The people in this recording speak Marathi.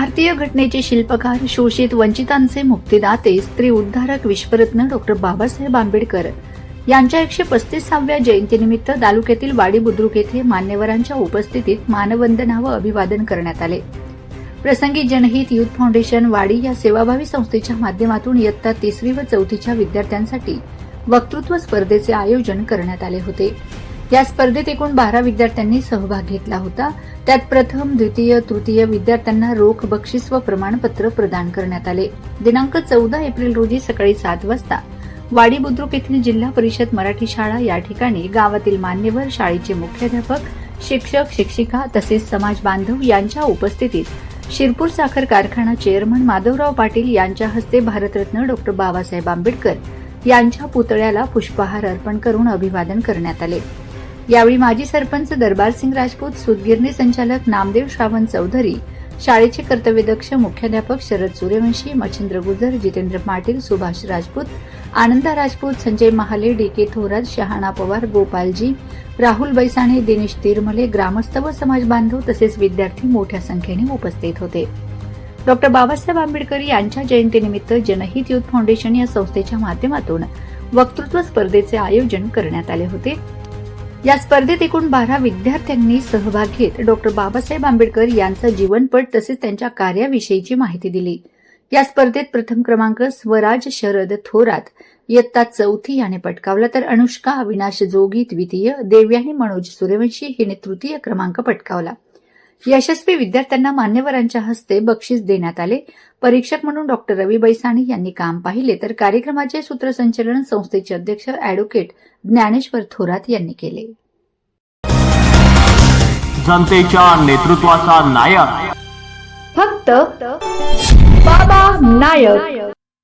भारतीय घटनेचे शिल्पकार, शोषित वंचितांचे मुक्तिदाते, स्त्री उद्धारक, विश्वरत्न डॉ. बाबासाहेब आंबेडकर यांच्या 135व्या जयंतीनिमित्त तालुक्यातील वाडी बुद्रुक येथे मान्यवरांच्या उपस्थितीत मानवंदना व अभिवादन करण्यात आले। प्रसंगी जनहित युथ फाउंडेशन वाडी या सेवाभावी संस्थेच्या माध्यमातून इयत्ता 3वी व 4थीच्या विद्यार्थ्यांसाठी वक्तृत्व स्पर्धेचे आयोजन करण्यात आले होते। या स्पर्धेत एकूण 12 विद्यार्थ्यांनी सहभाग घेतला होता। त्यात प्रथम, द्वितीय, तृतीय विद्यार्थ्यांना रोख बक्षीस व प्रमाणपत्र प्रदान करण्यात आले। दिनांक 14 एप्रिल रोजी सकाळी 7 वाजता वाडी बुद्रुक येथील जिल्हा परिषद मराठी शाळा या ठिकाणी गावातील मान्यवर, शाळेचे मुख्याध्यापक, शिक्षक, शिक्षिका तसेच समाज बांधव यांच्या उपस्थितीत शिरपूर साखर कारखाना चेअरमन माधवराव पाटील यांच्या हस्ते भारतरत्न डॉ. बाबासाहेब आंबेडकर यांच्या पुतळ्याला पुष्पहार अर्पण करून अभिवादन करण्यात आले। यावेळी माजी सरपंच दरबारसिंग राजपूत, सूतगिरणी संचालक नामदेव श्रावण चौधरी, शाळेचे कर्तव्यदक्ष मुख्याध्यापक शरद सूर्यवंशी, मच्छिंद्र गुजर, जितेंद्र पाटील, सुभाष राजपूत, आनंदा राजपूत, संजय महाले, डी.के. थोरात, शहाणा पवार, गोपालजी, राहुल बैसाणे, दिनेश तिरमले, ग्रामस्थ व समाज बांधव तसेच विद्यार्थी मोठ्या संख्येने उपस्थित होते। डॉ. बाबासाहेब आंबेडकर यांच्या जयंतीनिमित्त जनहित युथ फाउंडेशन या संस्थेच्या माध्यमातून वक्तृत्व स्पर्धेचे आयोजन करण्यात आले होते। या स्पर्धेत एकूण 12 विद्यार्थ्यांनी सहभाग घेत डॉ. बाबासाहेब आंबेडकर यांचा जीवनपट तसेच त्यांच्या कार्याविषयीची माहिती दिली। या स्पर्धेत प्रथम क्रमांक स्वराज शरद थोरात इयत्ता 4थी याने पटकावला, तर अनुष्का अविनाश जोगी द्वितीय, देवयानी मनोज सूर्यवंशी हिने तृतीय क्रमांक पटकावला। यशस्वी विद्यार्थ्यांना मान्यवरांच्या हस्ते बक्षीस देण्यात आले। परीक्षक म्हणून डॉ. रवी बैसाणी यांनी काम पाहिले, तर कार्यक्रमाचे सूत्रसंचालन संस्थेचे अध्यक्ष अॅडव्होकेट ज्ञानेश्वर थोरात यांनी केले। जनतेच्या नेतृत्वाचा नायक फक्त बाबा नायक।